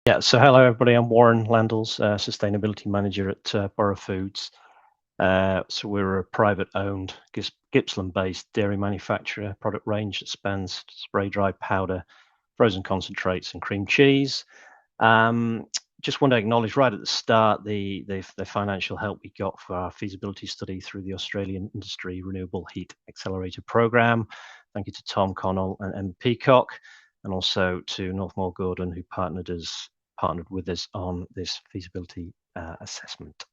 Yeah, so hello everybody. I'm Warren Landels, Sustainability Manager at Burra Foods. So we're a private-owned Gippsland-based dairy manufacturer, product range that spans spray-dried powder, frozen concentrates, and cream cheese. Just want to acknowledge right at the start the financial help we got for our feasibility study through the Australian Industry Renewable Heat Accelerator Programme. Thank you to Tom Connell and Emma Peacock, and also to Northmore Gordon, who partnered with us on this feasibility assessment.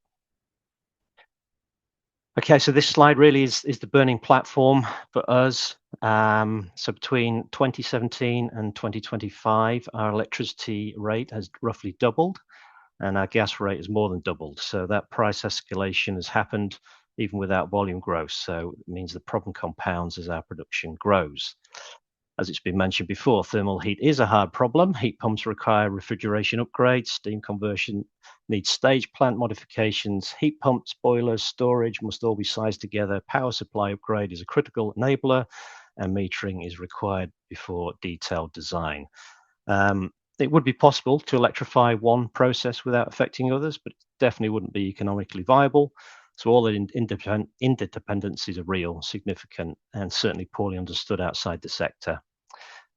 Okay, so this slide really is the burning platform for us. So between 2017 and 2025, our electricity rate has roughly doubled, and our gas rate has more than doubled. So that price escalation has happened even without volume growth. So it means the problem compounds as our production grows. As it's been mentioned before, thermal heat is a hard problem. Heat pumps require refrigeration upgrades, steam conversion needs stage plant modifications, heat pumps, boilers, storage must all be sized together, power supply upgrade is a critical enabler, and metering is required before detailed design. It would be possible to electrify one process without affecting others, but it definitely wouldn't be economically viable. So all the interdependencies are real, significant, and certainly poorly understood outside the sector.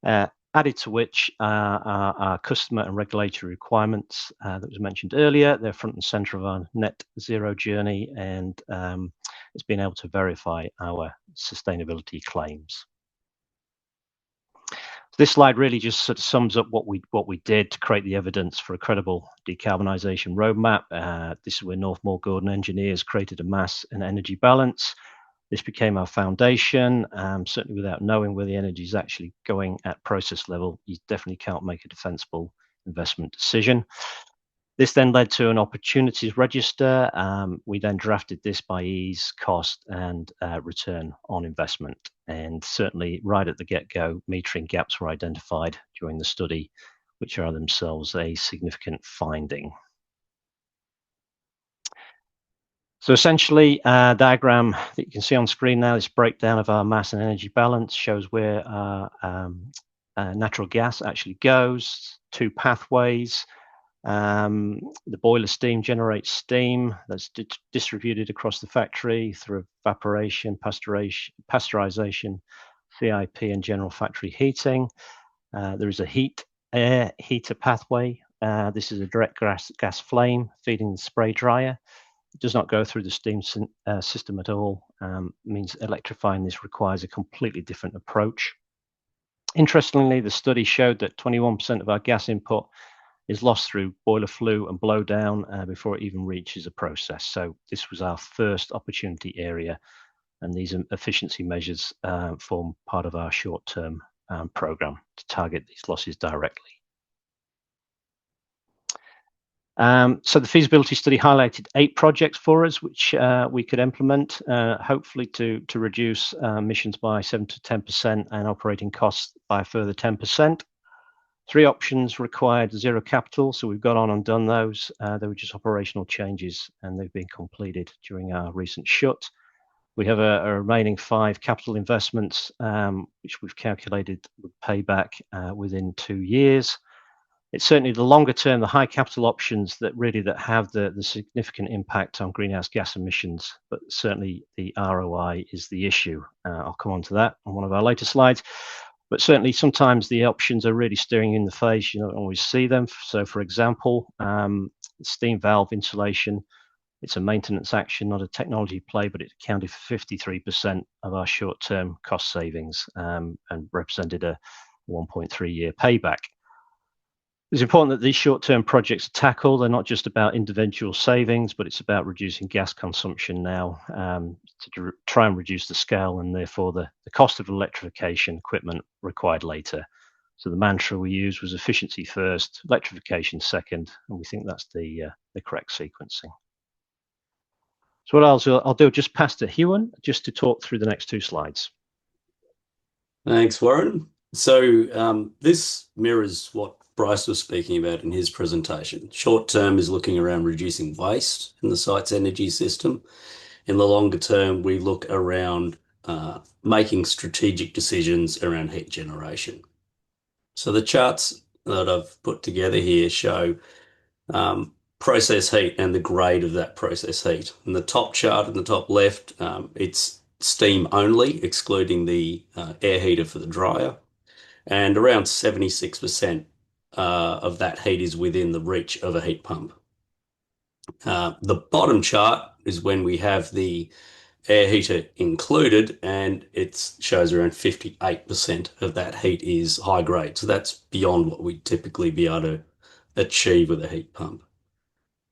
Added to which our customer and regulatory requirements that was mentioned earlier. They're front and center of our net zero journey, and it's been able to verify our sustainability claims. This slide really just sort of sums up what we did to create the evidence for a credible decarbonisation roadmap. This is where Northmore Gordon engineers created a mass and energy balance. This became our foundation. Certainly without knowing where the energy is actually going at process level, you definitely can't make a defensible investment decision. This then led to an opportunities register. We then drafted this by ease, cost, and return on investment. And certainly right at the get-go, metering gaps were identified during the study, which are themselves a significant finding. So essentially, diagram that you can see on screen now, this breakdown of our mass and energy balance shows where our natural gas actually goes, two pathways. The boiler steam generates steam that's distributed across the factory through evaporation, pasteurization, CIP, and general factory heating. There is a air heater pathway. This is a direct gas flame feeding the spray dryer. It does not go through the steam system at all. Means electrifying this requires a completely different approach. Interestingly, the study showed that 21% of our gas input is lost through boiler flue and blowdown before it even reaches a process. So this was our first opportunity area, and these efficiency measures form part of our short-term program to target these losses directly. So the feasibility study highlighted 8 projects for us, which we could implement, hopefully to reduce emissions by 7 to 10% and operating costs by a further 10%. 3 options required zero capital, so we've got on and done those. They were just operational changes, and they've been completed during our recent shut. We have a remaining 5 capital investments, which we've calculated would pay back within 2 years. It's certainly the longer term, the high capital options that have the significant impact on greenhouse gas emissions, but certainly the ROI is the issue. I'll come on to that on one of our later slides. But certainly sometimes the options are really staring you in the face. You don't always see them. So for example, steam valve insulation, it's a maintenance action, not a technology play, but it accounted for 53% of our short-term cost savings and represented a 1.3-year payback. It's important that these short-term projects are tackled. They're not just about individual savings, but it's about reducing gas consumption now to try and reduce the scale and therefore the cost of electrification equipment required later. So the mantra we used was efficiency first, electrification second, and we think that's the correct sequencing. So what I'll do, just pass to Ewan just to talk through the next 2 slides. Thanks, Warren. So this mirrors what Bryce was speaking about in his presentation. Short term is looking around reducing waste in the site's energy system. In the longer term, we look around making strategic decisions around heat generation. So the charts that I've put together here show process heat and the grade of that process heat. In the top chart in the top left, it's steam only, excluding the air heater for the dryer, and around 76% of that heat is within the reach of a heat pump. The bottom chart is when we have the air heater included, and it shows around 58% of that heat is high grade. So that's beyond what we'd typically be able to achieve with a heat pump.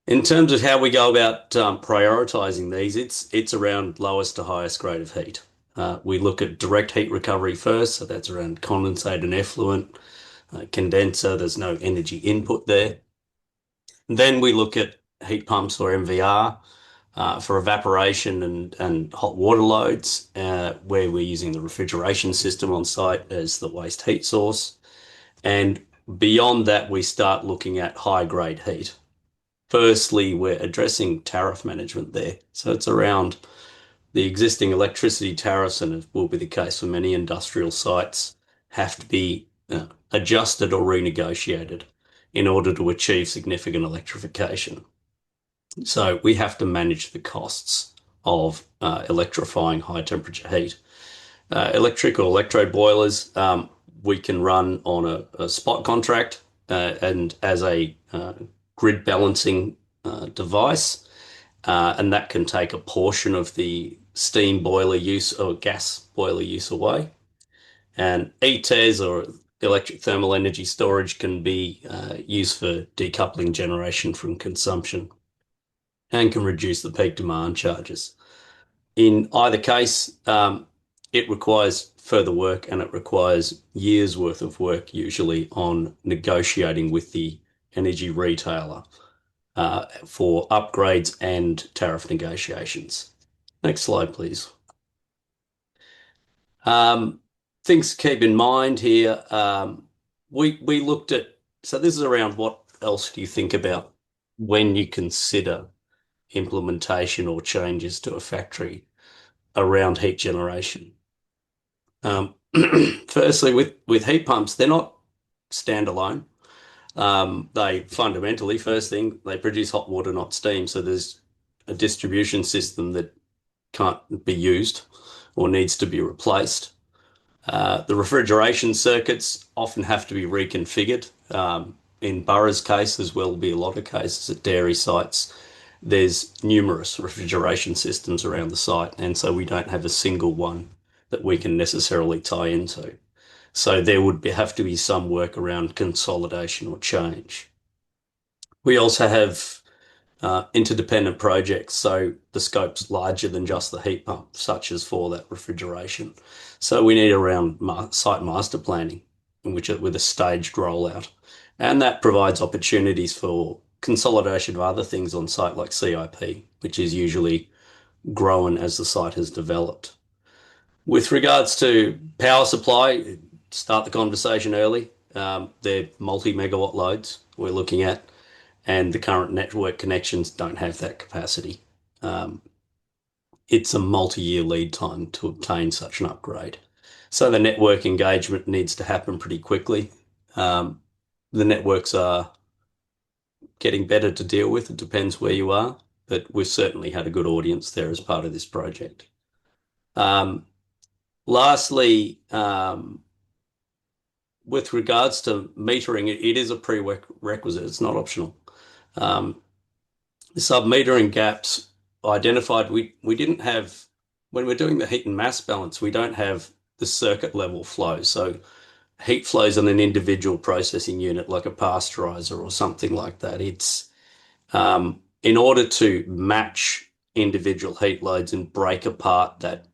In terms of how we go about prioritizing these, it's around lowest to highest grade of heat. We look at direct heat recovery first, so that's around condensate and effluent. Condenser, there's no energy input there. Then we look at heat pumps or MVR for evaporation and hot water loads, where we're using the refrigeration system on site as the waste heat source. And beyond that, we start looking at high grade heat. Firstly, we're addressing tariff management there. So it's around the existing electricity tariffs, and it will be the case for many industrial sites, have to be adjusted or renegotiated in order to achieve significant electrification. So we have to manage the costs of electrifying high temperature heat. Electric or electrode boilers, we can run on a spot contract and as a grid balancing device, and that can take a portion of the steam boiler use or gas boiler use away. And ETES or electric thermal energy storage can be used for decoupling generation from consumption and can reduce the peak demand charges. In either case, it requires further work, and it requires years worth of work usually on negotiating with the energy retailer for upgrades and tariff negotiations. Next slide, please. Things to keep in mind here. We looked at, so this is around what else do you think about when you consider implementation or changes to a factory around heat generation. Firstly, with heat pumps, they're not standalone. They fundamentally, first thing, they produce hot water, not steam. So there's a distribution system that can't be used or needs to be replaced. The refrigeration circuits often have to be reconfigured. In Burra's case, as well be a lot of cases at dairy sites, there's numerous refrigeration systems around the site, and so we don't have a single one that we can necessarily tie into. So there would have to be some work around consolidation or change. We also have interdependent projects, so the scope's larger than just the heat pump, such as for that refrigeration. So we need around site master planning, with a staged rollout. And that provides opportunities for consolidation of other things on site like CIP, which is usually grown as the site has developed. With regards to power supply, start the conversation early. They're multi-megawatt loads we're looking at, and the current network connections don't have that capacity. It's a multi-year lead time to obtain such an upgrade. So the network engagement needs to happen pretty quickly. The networks are getting better to deal with. It depends where you are, but we've certainly had a good audience there as part of this project. Lastly, with regards to metering, it is a prerequisite. It's not optional. The sub-metering gaps identified, we didn't have, when we're doing the heat and mass balance, we don't have the circuit level flow. So heat flows on an individual processing unit like a pasteurizer or something like that. It's in order to match individual heat loads and break apart that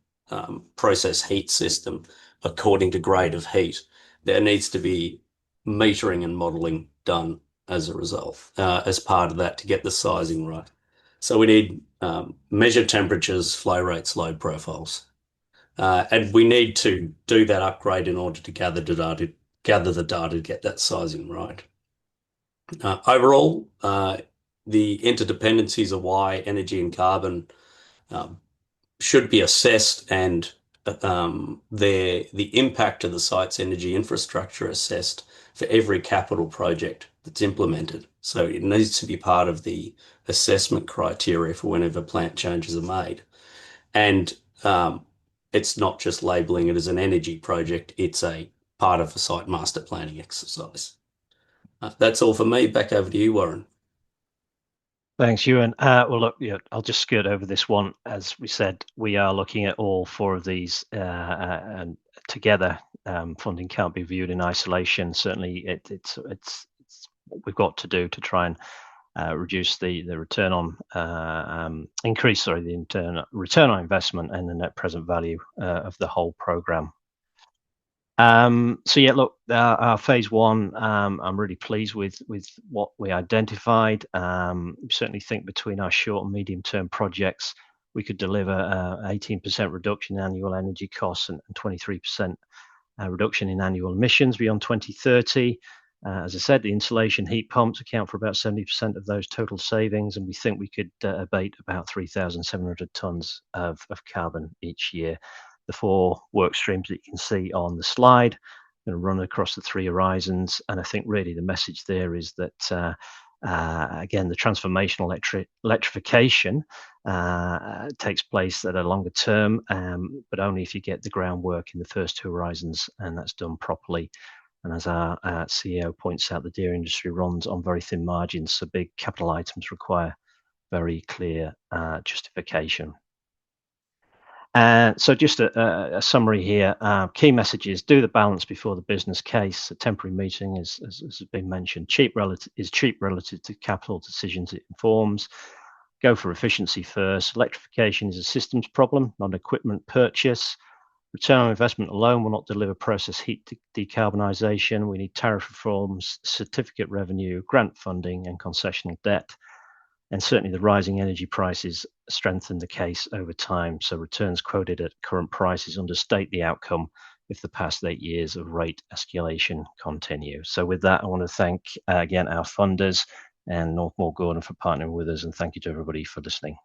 process heat system according to grade of heat, there needs to be metering and modeling done as a result, as part of that to get the sizing right. So we need measured temperatures, flow rates, load profiles. And we need to do that upgrade in order to gather the data to get that sizing right. Overall, the interdependencies of why energy and carbon should be assessed, and the impact of the site's energy infrastructure assessed for every capital project that's implemented. So it needs to be part of the assessment criteria for whenever plant changes are made. And it's not just labeling it as an energy project, it's a part of a site master planning exercise. That's all for me. Back over to you, Warren. Thanks, Ewan. Well, look, I'll just skirt over this one. As we said, we are looking at all four of these and together. Funding can't be viewed in isolation. Certainly, it's what we've got to do to try and reduce the return on return on investment and the net present value of the whole program. So yeah, look, our phase one, I'm really pleased with what we identified. We certainly think between our short and medium term projects, we could deliver 18% reduction in annual energy costs and 23% reduction in annual emissions beyond 2030. As I said, the insulation heat pumps account for about 70% of those total savings, and we think we could abate about 3,700 tonnes of carbon each year. The four work streams that you can see on the slide are going to run across the three horizons. And I think really the message there is that, again, the transformational electrification takes place at a longer term, but only if you get the groundwork in the first two horizons and that's done properly. And as our CEO points out, the dairy industry runs on very thin margins, so big capital items require very clear justification. So just a summary here. Key messages: do the balance before the business case. A temporary meeting, as has been mentioned, is cheap relative to capital decisions it informs. Go for efficiency first. Electrification is a systems problem, not an equipment purchase. Return on investment alone will not deliver process heat decarbonisation. We need tariff reforms, certificate revenue, grant funding, and concessional debt. And certainly the rising energy prices strengthen the case over time. So returns quoted at current prices understate the outcome if the past 8 years of rate escalation continue. So with that, I want to thank again our funders and Northmore Gordon for partnering with us, and thank you to everybody for listening.